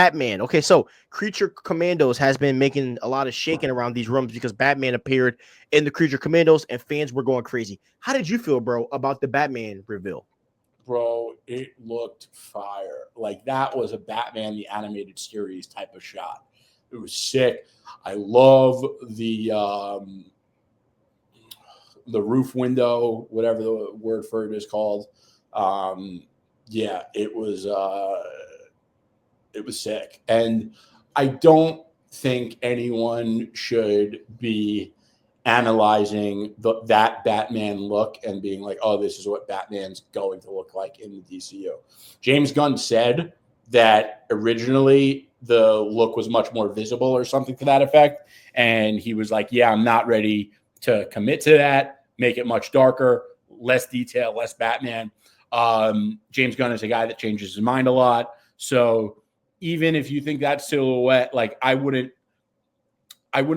Batman. Okay, so Creature Commandos has been making a lot of shaking around these rooms because Batman appeared in the Creature Commandos and fans were going crazy. How did you feel, bro, about the Batman reveal? Bro, it looked fire. Like that was a Batman the animated series type of shot. It was sick. I love the roof window, whatever the word for it is called. Yeah, it was sick. And I don't think anyone should be analyzing that Batman look and being like, oh, this is what Batman's going to look like in the DCU. James Gunn said that originally the look was much more visible or something to that effect. And he was like, yeah, I'm not ready to commit to that, make it much darker, less detail, less Batman. James Gunn is a guy that changes his mind a lot. So even if you think that silhouette, like I wouldn't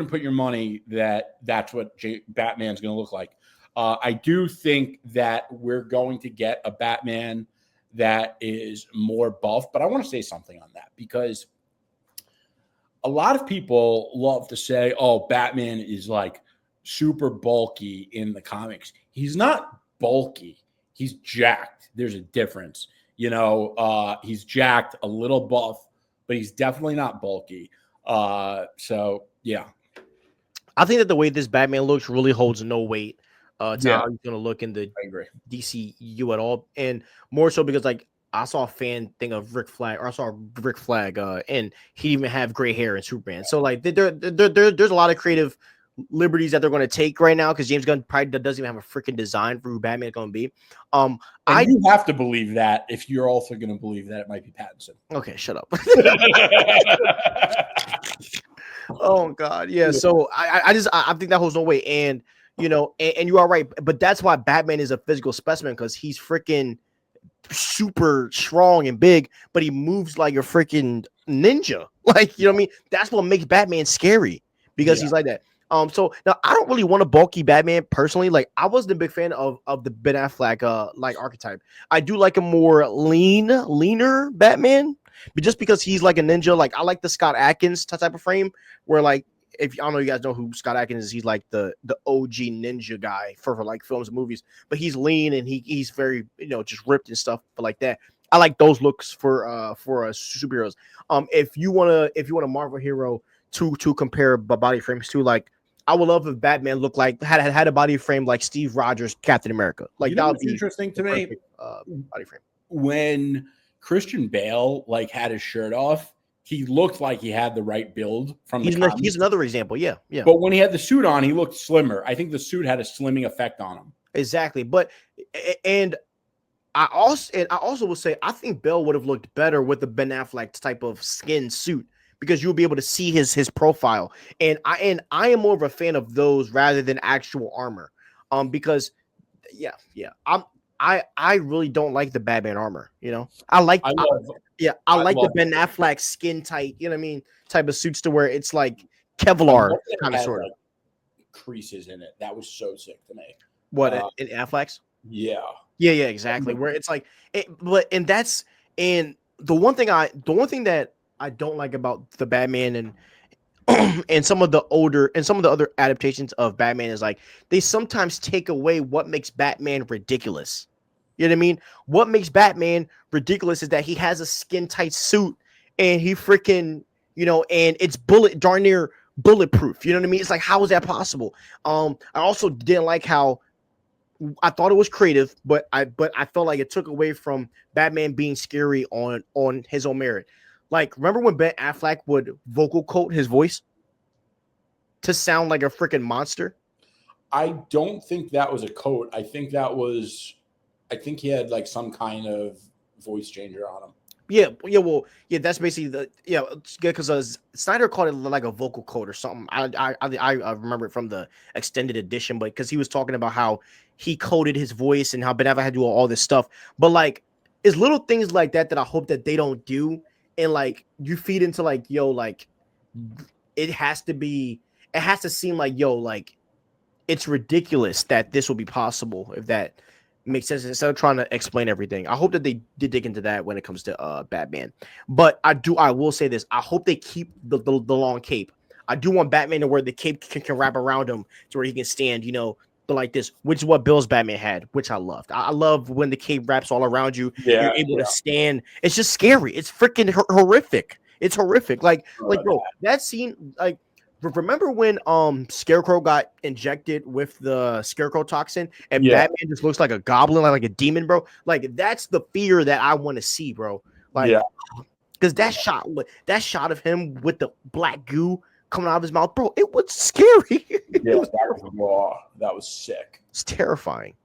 put your money that that's what Batman's going to look like. I do think that we're going to get a Batman that is more buff, but I want to say something on that because a lot of people love to say, oh, Batman is like super bulky in the comics. He's not bulky. He's jacked. There's a difference. He's jacked, a little buff, but he's definitely not bulky. So yeah, I think that the way this Batman looks really holds no weight to how he's going to look in the I agree. DCU at all, and more so because like I saw a fan thing of Rick Flag, or I saw Rick Flag, and he didn't even have gray hair in Superman. So like there's a lot of creative liberties that they're going to take right now because James Gunn probably doesn't even have a freaking design for who Batman is going to be. You have to believe that if you're also going to believe that it might be Pattinson. Okay, shut up. Oh God, yeah. So I think that holds no weight, and and you are right, but that's why Batman is a physical specimen because he's freaking super strong and big, but he moves like a freaking ninja. Like what I mean? That's what makes Batman scary because he's like that. So now I don't really want a bulky Batman personally. Like I wasn't a big fan of the Ben Affleck like archetype. I do like a more leaner Batman, but just because he's like a ninja, like I like the Scott Adkins type of frame where like if I don't know you guys know who Scott Adkins is, he's like the OG ninja guy for like films and movies, but he's lean and he's very just ripped and stuff, but like that. I like those looks for superheroes. If you want a Marvel hero to compare body frames to, like I would love if Batman looked like had a body frame like Steve Rogers Captain America. Like that would be interesting to me. Body frame. When Christian Bale like had his shirt off, he looked like he had the right build from the comics. He's another example. Yeah. But when he had the suit on, he looked slimmer. I think the suit had a slimming effect on him. Exactly. But and I also will say I think Bale would have looked better with the Ben Affleck type of skin suit, because you'll be able to see his profile. And I am more of a fan of those rather than actual armor. Because I really don't like the Batman armor, I like the Ben Affleck skin tight, type of suits to where it's like Kevlar kind of sort of creases in it. That was so sick to me. What in Affleck's? Yeah, exactly. Where it's like and the one thing that I don't like about the Batman and and some of the other adaptations of Batman is like they sometimes take away what makes Batman ridiculous. You know what I mean? What makes Batman ridiculous is that he has a skin tight suit and he freaking, and it's darn near bulletproof. You know what I mean? It's like, how is that possible? I also didn't like how I thought it was creative, but I felt like it took away from Batman being scary on his own merit. Like, remember when Ben Affleck would vocal coat his voice to sound like a freaking monster? I don't think that was a coat. I think he had like some kind of voice changer on him. Yeah. That's basically because Snyder called it like a vocal coat or something. I remember it from the extended edition, but because he was talking about how he coded his voice and how Ben Affleck had to do all this stuff. But like, it's little things like that I hope that they don't do. And like you feed into like, like it has to seem like, like it's ridiculous that this will be possible if that makes sense instead of trying to explain everything. I hope that they did dig into that when it comes to Batman. But I will say this. I hope they keep the long cape. I do want Batman to where the cape can wrap around him to where he can stand, like this, which is what Bill's Batman had, which I loved. I love when the cape wraps all around you. Yeah, You're able to stand. It's just scary. It's freaking horrific. It's horrific. Like bro, that scene, like, remember when Scarecrow got injected with the Scarecrow toxin and Batman just looks like a goblin, like a demon, bro? Like, that's the fear that I want to see, bro. Like, because that shot of him with the black goo coming out of his mouth, bro, it was scary. That was raw. That was sick. It's terrifying.